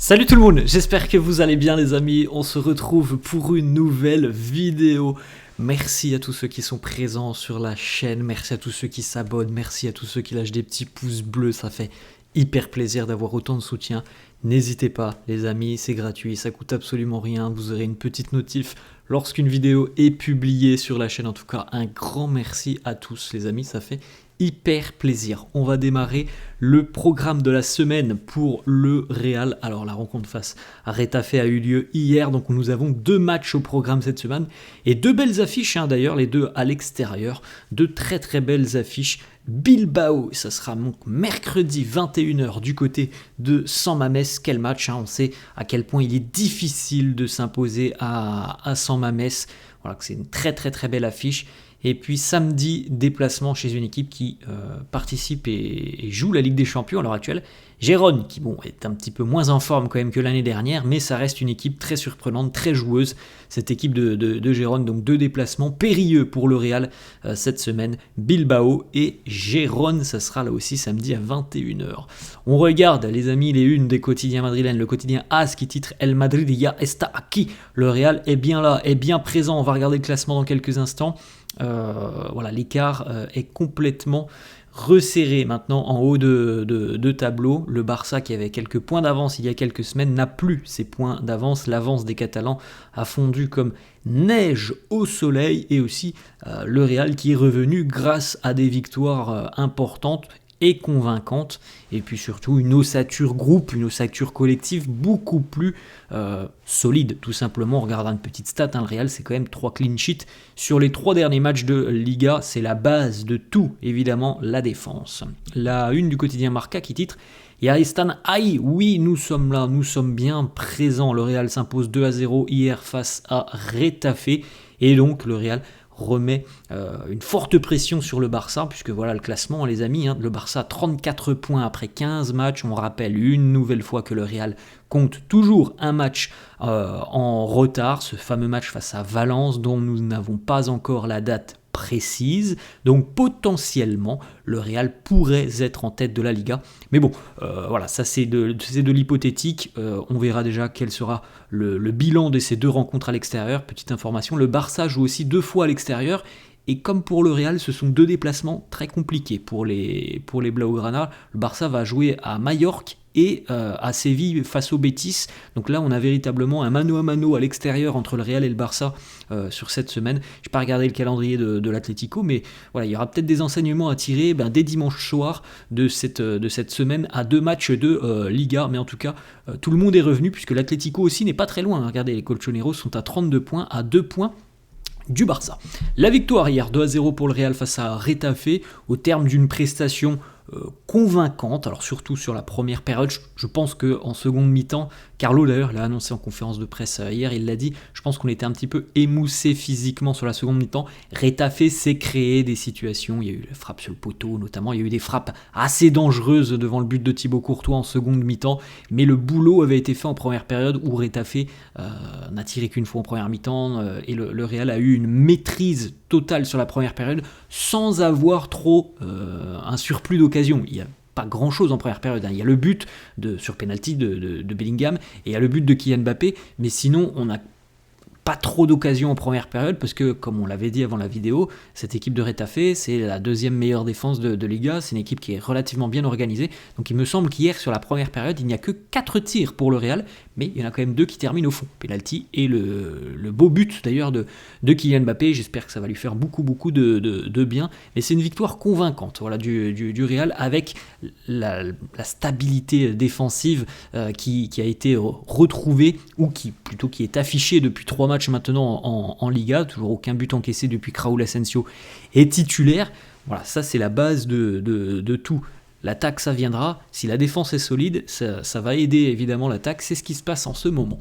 Salut tout le monde, j'espère que vous allez bien les amis, on se retrouve pour une nouvelle vidéo. Merci à tous ceux qui sont présents sur la chaîne, merci à tous ceux qui s'abonnent, merci à tous ceux qui lâchent des petits pouces bleus, ça fait hyper plaisir d'avoir autant de soutien. N'hésitez pas les amis, c'est gratuit, ça coûte absolument rien, vous aurez une petite notif lorsqu'une vidéo est publiée sur la chaîne. En tout cas, un grand merci à tous les amis, ça fait hyper plaisir. On va démarrer le programme de la semaine pour le Real. Alors la rencontre face à Retafe a eu lieu hier, donc nous avons 2 matchs au programme cette semaine et 2 belles affiches d'ailleurs, les 2 à l'extérieur, 2 très belles affiches. Bilbao, ça sera donc mercredi 21h du côté de San Mamés. Quel match, on sait à quel point il est difficile de s'imposer à San Mamés. Voilà, c'est une très belle affiche. Et puis samedi, déplacement chez une équipe qui participe et joue la Ligue des Champions à l'heure actuelle. Gérone, qui est un petit peu moins en forme quand même que l'année dernière, mais ça reste une équipe très surprenante, très joueuse. Cette équipe de Gérone, donc 2 déplacements périlleux pour le Real cette semaine. Bilbao et Gérone, ça sera là aussi samedi à 21h. On regarde les amis les unes des quotidiens madrilènes. Le quotidien AS qui titre El Madrid ya está aquí. Le Real est bien là, est bien présent. On va regarder le classement dans quelques instants. Voilà, l'écart est complètement resserré maintenant en haut de tableau. Le Barça, qui avait quelques points d'avance il y a quelques semaines, n'a plus ces points d'avance. L'avance des Catalans a fondu comme neige au soleil, et aussi le Real qui est revenu grâce à des victoires importantes et convaincante, et puis surtout une ossature groupe, une ossature collective beaucoup plus solide, tout simplement. On regardera une petite stat, le Real c'est quand même 3 clean sheets sur les 3 derniers matchs de Liga, c'est la base de tout, évidemment, la défense. La une du quotidien Marca qui titre Ya están ahí, oui nous sommes là, nous sommes bien présents. Le Real s'impose 2-0 hier face à Retafe, et donc le Real remet une forte pression sur le Barça, puisque voilà le classement les amis, le Barça 34 points après 15 matchs. On rappelle une nouvelle fois que le Real compte toujours un match en retard, ce fameux match face à Valence dont nous n'avons pas encore la date précise, donc potentiellement le Real pourrait être en tête de la Liga, mais bon, voilà, ça c'est de l'hypothétique. On verra déjà quel sera le bilan de ces 2 rencontres à l'extérieur. Petite information, le Barça joue aussi 2 fois à l'extérieur, et comme pour le Real, ce sont 2 déplacements très compliqués pour les Blaugrana. Le Barça va jouer à Majorque et à Séville face au Betis. Donc là, on a véritablement un mano à mano à l'extérieur entre le Real et le Barça sur cette semaine. Je n'ai pas regardé le calendrier de l'Atlético, mais voilà, il y aura peut-être des enseignements à tirer dès dimanche soir de cette semaine à 2 matchs de Liga. Mais en tout cas, tout le monde est revenu, puisque l'Atlético aussi n'est pas très loin. Regardez, les Colchoneros sont à 32 points, à 2 points du Barça. La victoire hier 2-0 pour le Real face à Retafe, au terme d'une prestation convaincante, alors surtout sur la première période. Je pense qu'en seconde mi-temps, Carlo d'ailleurs l'a annoncé en conférence de presse hier, il l'a dit, je pense qu'on était un petit peu émoussé physiquement sur la seconde mi-temps. Retafe s'est créé des situations, il y a eu la frappe sur le poteau notamment, il y a eu des frappes assez dangereuses devant le but de Thibaut Courtois en seconde mi-temps, mais le boulot avait été fait en première période où Retafe n'a tiré qu'une fois en première mi-temps, et le Real a eu une maîtrise totale sur la première période sans avoir trop un surplus d'occasion. Il n'y a pas grand chose en première période. Il y a le but sur penalty de Bellingham, et il y a le but de Kylian Mbappé, mais sinon on n'a pas trop d'occasions en première période, parce que comme on l'avait dit avant la vidéo, cette équipe de Retafe c'est la 2e meilleure défense de Liga, c'est une équipe qui est relativement bien organisée, donc il me semble qu'hier sur la première période il n'y a que 4 tirs pour le Real, mais il y en a quand même 2 qui terminent au fond, penalty et le beau but d'ailleurs de Kylian Mbappé. J'espère que ça va lui faire beaucoup de bien, mais c'est une victoire convaincante, voilà, du Real, avec la stabilité défensive qui a été retrouvée, ou qui est affichée depuis 3 matchs maintenant en Liga, toujours aucun but encaissé depuis que Raúl Asensio est titulaire. Voilà, ça c'est la base de tout. L'attaque, ça viendra. Si la défense est solide, ça va aider évidemment l'attaque. C'est ce qui se passe en ce moment.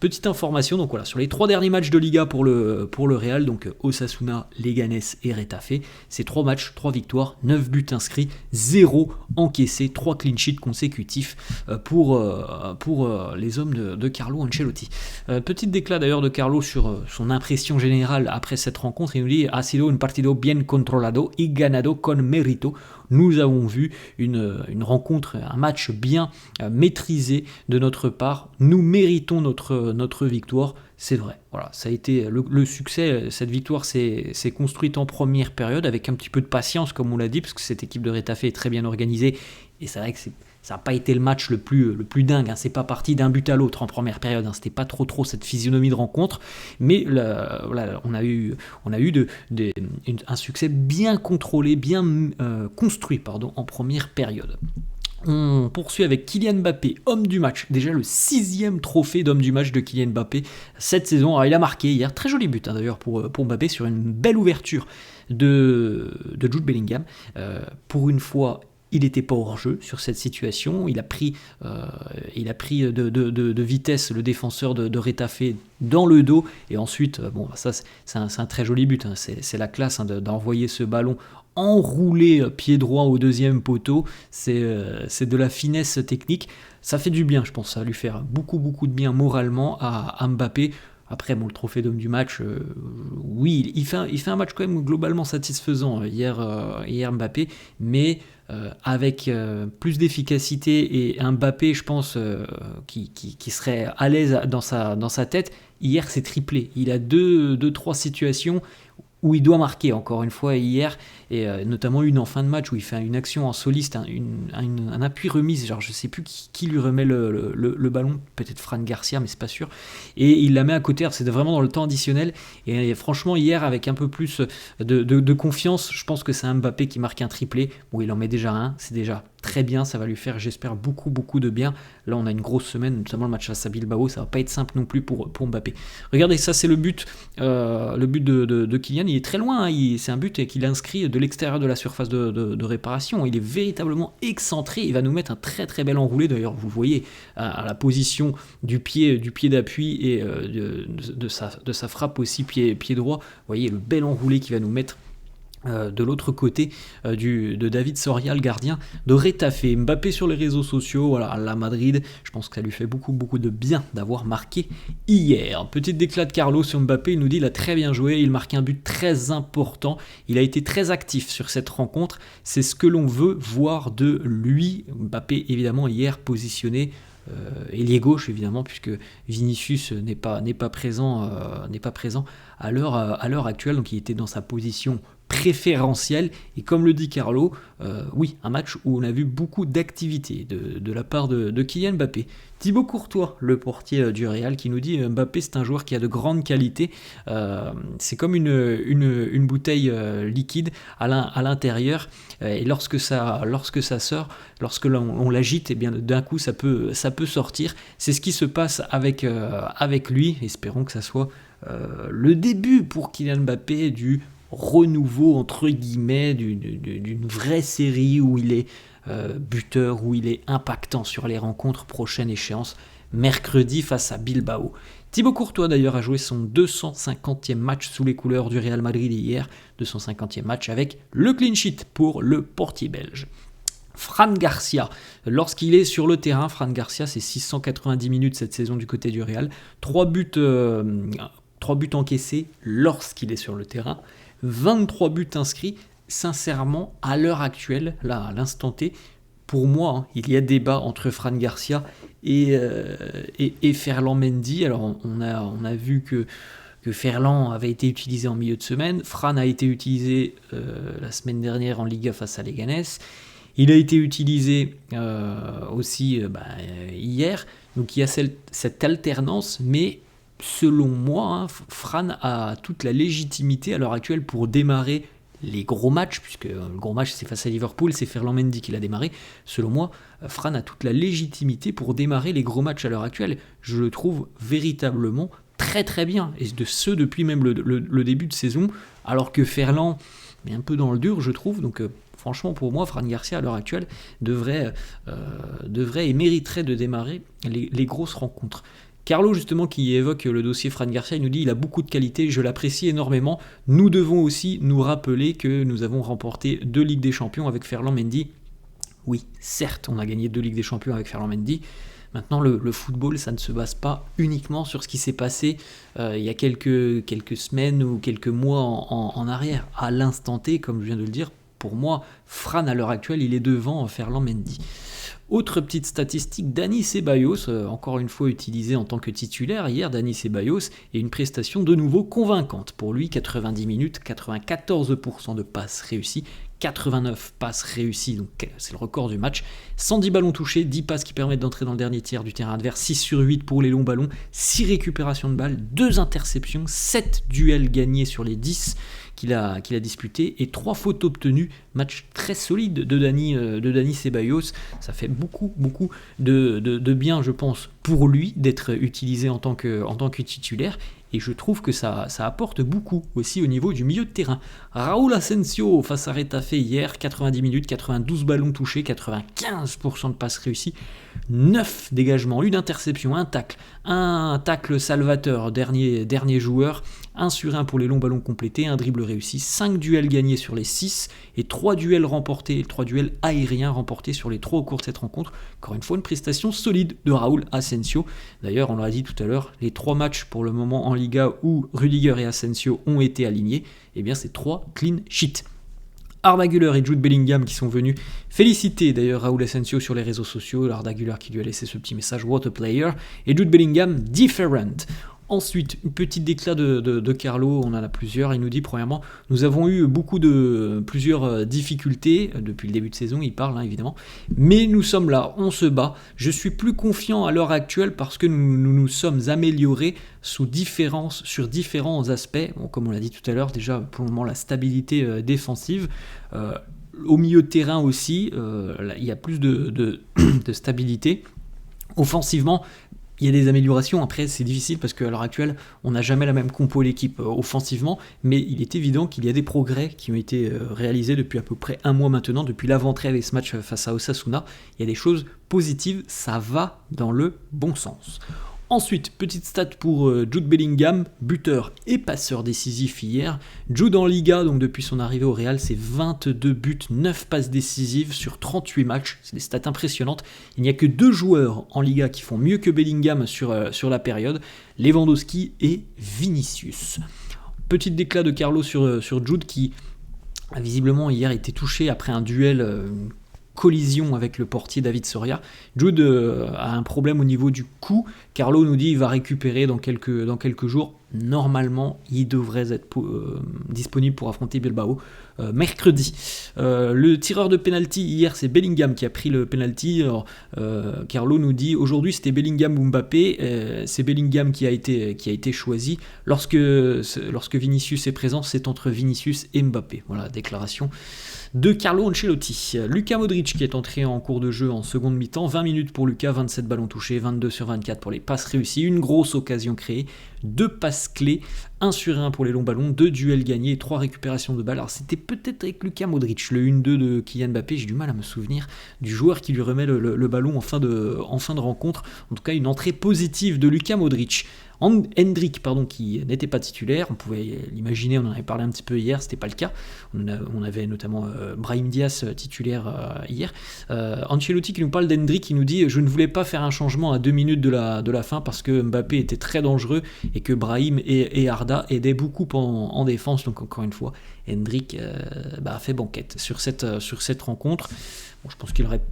Petite information, donc voilà, sur les 3 derniers matchs de Liga pour le Real, donc Osasuna, Leganés et Retafe, c'est 3 matchs, 3 victoires, 9 buts inscrits, 0 encaissés, 3 clean sheets consécutifs pour les hommes de Carlo Ancelotti. Petite déclat d'ailleurs de Carlo sur son impression générale après cette rencontre. Il nous dit: "Ha sido un partido bien controlado y ganado con mérito. nous avons vu une rencontre, un match bien maîtrisé de notre part. Nous méritons notre victoire. C'est vrai, voilà, ça a été le succès, cette victoire s'est construite en première période avec un petit peu de patience comme on l'a dit, parce que cette équipe de Retafe est très bien organisée et c'est vrai que ça n'a pas été le match le plus dingue, hein. C'est pas parti d'un but à l'autre en première période, hein. C'était pas trop cette physionomie de rencontre, mais voilà, on a eu un succès bien contrôlé, bien construit en première période. On poursuit avec Kylian Mbappé, homme du match. Déjà le 6e trophée d'homme du match de Kylian Mbappé cette saison. Alors, il a marqué hier, très joli but d'ailleurs pour Mbappé sur une belle ouverture de Jude Bellingham. Pour une fois, il n'était pas hors-jeu sur cette situation. Il a pris de vitesse le défenseur de Retafe dans le dos. Et ensuite, ça c'est un très joli but, hein. C'est la classe, hein, d'envoyer ce ballon enroulé pied droit au deuxième poteau. C'est de la finesse technique. Ça fait du bien, je pense. Ça va lui faire beaucoup de bien moralement à Mbappé. Après, le trophée d'homme du match, oui, il fait un match quand même globalement satisfaisant hier Mbappé, mais avec plus d'efficacité et un Mbappé, je pense, qui serait à l'aise dans sa tête. Hier, c'est triplé. Il a trois situations où il doit marquer encore une fois hier, et notamment une en fin de match où il fait une action en soliste, un appui remise, genre je sais plus qui lui remet le ballon, peut-être Fran Garcia mais c'est pas sûr, et il la met à côté. C'est vraiment dans le temps additionnel, et franchement hier avec un peu plus de confiance, je pense que c'est un Mbappé qui marque un triplé. Bon, il en met déjà un, c'est déjà très bien, ça va lui faire, j'espère, beaucoup de bien. Là on a une grosse semaine, notamment le match à Bilbao, ça va pas être simple non plus pour Mbappé. Regardez, ça c'est le but de Kylian. Il est très loin, hein. C'est un but qu'il inscrit de l'extérieur de la surface de réparation. Il est véritablement excentré, il va nous mettre un très bel enroulé. D'ailleurs vous voyez à la position du pied d'appui et de sa frappe aussi pied droit, vous voyez le bel enroulé qui va nous mettre de l'autre côté de David Soria, le gardien de Retafe. Mbappé sur les réseaux sociaux, voilà, à la Madrid, je pense que ça lui fait beaucoup de bien d'avoir marqué hier. Petite déclat de Carlo sur Mbappé, il nous dit il a très bien joué, il marque un but très important, il a été très actif sur cette rencontre, c'est ce que l'on veut voir de lui. Mbappé évidemment hier positionné ailier gauche évidemment, puisque Vinicius n'est pas présent à l'heure actuelle, donc il était dans sa position préférentielle, et comme le dit Carlo, oui, un match où on a vu beaucoup d'activité de la part de Kylian Mbappé. Thibaut Courtois, le portier du Real, qui nous dit Mbappé c'est un joueur qui a de grandes qualités, c'est comme une bouteille liquide à l'intérieur, et lorsque ça sort, lorsque on l'agite, et bien d'un coup ça peut sortir. C'est ce qui se passe avec lui. Espérons que ça soit le début pour Kylian Mbappé du renouveau entre guillemets d'une vraie série où il est buteur, où il est impactant sur les rencontres. Prochaine échéance mercredi face à Bilbao. Thibaut Courtois d'ailleurs a joué son 250e match sous les couleurs du Real Madrid hier, 250e match avec le clean sheet pour le portier belge. Fran Garcia, lorsqu'il est sur le terrain, Fran Garcia c'est 690 minutes cette saison du côté du Real, 3 buts encaissés lorsqu'il est sur le terrain, 23 buts inscrits. Sincèrement, à l'heure actuelle, là, à l'instant T, pour moi, hein, il y a débat entre Fran Garcia et Ferland Mendy. Alors, on a vu que Ferland avait été utilisé en milieu de semaine. Fran a été utilisé la semaine dernière en Liga face à Leganés. Il a été utilisé aussi hier. Donc, il y a cette alternance, mais selon moi, hein, Fran a toute la légitimité à l'heure actuelle pour démarrer les gros matchs, puisque le gros match c'est face à Liverpool, c'est Ferland Mendy qui l'a démarré. Selon moi, Fran a toute la légitimité pour démarrer les gros matchs à l'heure actuelle. Je le trouve véritablement très bien, et de ce depuis même le début de saison, alors que Ferland est un peu dans le dur, je trouve. Donc franchement, pour moi, Fran Garcia à l'heure actuelle devrait et mériterait de démarrer les grosses rencontres. Carlo, justement, qui évoque le dossier Fran Garcia, il nous dit il a beaucoup de qualités, je l'apprécie énormément. Nous devons aussi nous rappeler que nous avons remporté 2 Ligues des Champions avec Ferland Mendy. Oui, certes, on a gagné 2 Ligues des Champions avec Ferland Mendy. Maintenant, le football, ça ne se base pas uniquement sur ce qui s'est passé il y a quelques semaines ou quelques mois en arrière. À l'instant T, comme je viens de le dire, pour moi, Fran à l'heure actuelle, il est devant Ferland Mendy. Autre petite statistique, Dani Ceballos, encore une fois utilisé en tant que titulaire hier, Dani Ceballos, et une prestation de nouveau convaincante. Pour lui, 90 minutes, 94% de passes réussies, 89 passes réussies, donc c'est le record du match. 110 ballons touchés, 10 passes qui permettent d'entrer dans le dernier tiers du terrain adverse, 6 sur 8 pour les longs ballons, 6 récupérations de balles, 2 interceptions, 7 duels gagnés sur les 10 qu'il a disputés et 3 fautes obtenues. Match très solide de Dani Ceballos. Ça fait beaucoup de bien, je pense, pour lui d'être utilisé en tant que titulaire. Et je trouve que ça apporte beaucoup aussi au niveau du milieu de terrain. Raúl Asensio face à Retafe hier, 90 minutes, 92 ballons touchés, 95% de passes réussies, 9 dégagements, 1 interception, un tacle salvateur, dernier joueur, 1 sur 1 pour les longs ballons complétés, un dribble réussi, 5 duels gagnés sur les 6 et 3 duels aériens remportés sur les 3 au cours de cette rencontre. Encore une fois, une prestation solide de Raúl Asensio. D'ailleurs, on l'a dit tout à l'heure, les 3 matchs pour le moment en Liga où Rudiger et Asensio ont été alignés, et bien c'est 3 clean sheets. Arda Güler et Jude Bellingham qui sont venus féliciter d'ailleurs Raúl Asensio sur les réseaux sociaux, Arda Güler qui lui a laissé ce petit message "What a player" et Jude Bellingham "different". Ensuite, une petite déclat de Carlo, on en a plusieurs. Il nous dit, premièrement, nous avons eu plusieurs difficultés depuis le début de saison, il parle évidemment, mais nous sommes là, on se bat. Je suis plus confiant à l'heure actuelle parce que nous sommes améliorés sur différents aspects. Bon, comme on l'a dit tout à l'heure, déjà pour le moment la stabilité défensive. Au milieu de terrain aussi, il y a plus de stabilité. Offensivement, il y a des améliorations, après c'est difficile parce qu'à l'heure actuelle on n'a jamais la même compo l'équipe offensivement, mais il est évident qu'il y a des progrès qui ont été réalisés depuis à peu près un mois maintenant, depuis l'avant-trêve et ce match face à Osasuna. Il y a des choses positives, ça va dans le bon sens. Ensuite, petite stat pour Jude Bellingham, buteur et passeur décisif hier. Jude en Liga, donc depuis son arrivée au Real, c'est 22 buts, 9 passes décisives sur 38 matchs. C'est des stats impressionnantes. Il n'y a que 2 joueurs en Liga qui font mieux que Bellingham sur la période, Lewandowski et Vinicius. Petite déclat de Carlo sur Jude qui, visiblement, hier était touché après un duel... collision avec le portier David Soria. Jude a un problème au niveau du cou. Carlo nous dit qu'il va récupérer dans quelques jours. Normalement, il devrait être disponible pour affronter Bilbao mercredi. Le tireur de penalty hier, c'est Bellingham qui a pris le penalty. Carlo nous dit aujourd'hui c'était Bellingham ou Mbappé. C'est Bellingham qui a été choisi. Lorsque Vinicius est présent, c'est entre Vinicius et Mbappé. Voilà, déclaration de Carlo Ancelotti. Luka Modric qui est entré en cours de jeu en seconde mi-temps, 20 minutes pour Luka, 27 ballons touchés, 22 sur 24 pour les passes réussies, une grosse occasion créée, 2 passes clés, 1 sur 1 pour les longs ballons, 2 duels gagnés, 3 récupérations de balles. Alors c'était peut-être avec Luka Modric, le 1-2 de Kylian Mbappé, j'ai du mal à me souvenir du joueur qui lui remet le ballon en fin de rencontre. En tout cas, une entrée positive de Luka Modric. Hendrick, qui n'était pas titulaire, on pouvait l'imaginer, on en avait parlé un petit peu hier, c'était pas le cas. On avait notamment Brahim Diaz titulaire hier. Ancelotti qui nous parle d'Hendrick, qui nous dit: je ne voulais pas faire un changement à 2 minutes de la fin parce que Mbappé était très dangereux et que Brahim et Arda aidaient beaucoup en défense. Donc encore une fois, Hendrick a fait banquette sur cette rencontre. Bon, je pense qu'il aurait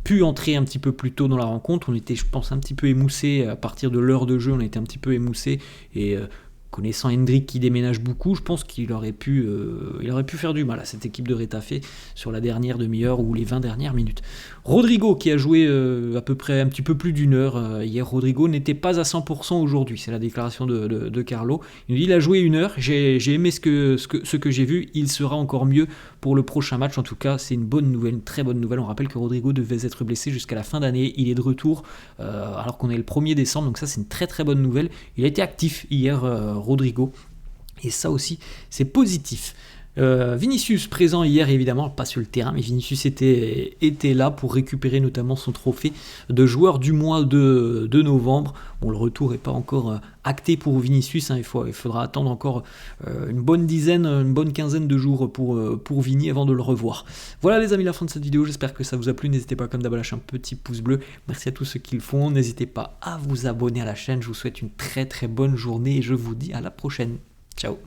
pu entrer un petit peu plus tôt dans la rencontre. On était, je pense, un petit peu émoussé à partir de l'heure de jeu. On était un petit peu émoussé et connaissant Hendrick qui déménage beaucoup, je pense qu'il aurait pu faire du mal à cette équipe de Retafe sur la dernière demi-heure ou les 20 dernières minutes. Rodrigo qui a joué à peu près un petit peu plus d'une heure hier. Rodrigo n'était pas à 100% aujourd'hui, c'est la déclaration de Carlo. Il nous dit: il a joué 1 heure, j'ai aimé ce que j'ai vu, il sera encore mieux pour le prochain match. En tout cas, c'est une bonne nouvelle, une très bonne nouvelle. On rappelle que Rodrigo devait être blessé jusqu'à la fin d'année, il est de retour alors qu'on est le 1er décembre, donc ça c'est une très très bonne nouvelle. Il a été actif hier, Rodrigo, et ça aussi c'est positif. Vinicius présent hier, évidemment pas sur le terrain, mais Vinicius était là pour récupérer notamment son trophée de joueur du mois de novembre. Bon, le retour n'est pas encore acté pour Vinicius, il faudra attendre encore une bonne quinzaine de jours pour Vini avant de le revoir. Voilà les amis, la fin de cette vidéo, j'espère que ça vous a plu. N'hésitez pas comme d'hab à lâcher un petit pouce bleu, merci à tous ceux qui le font. N'hésitez pas à vous abonner à la chaîne, je vous souhaite une très très bonne journée et je vous dis à la prochaine. Ciao.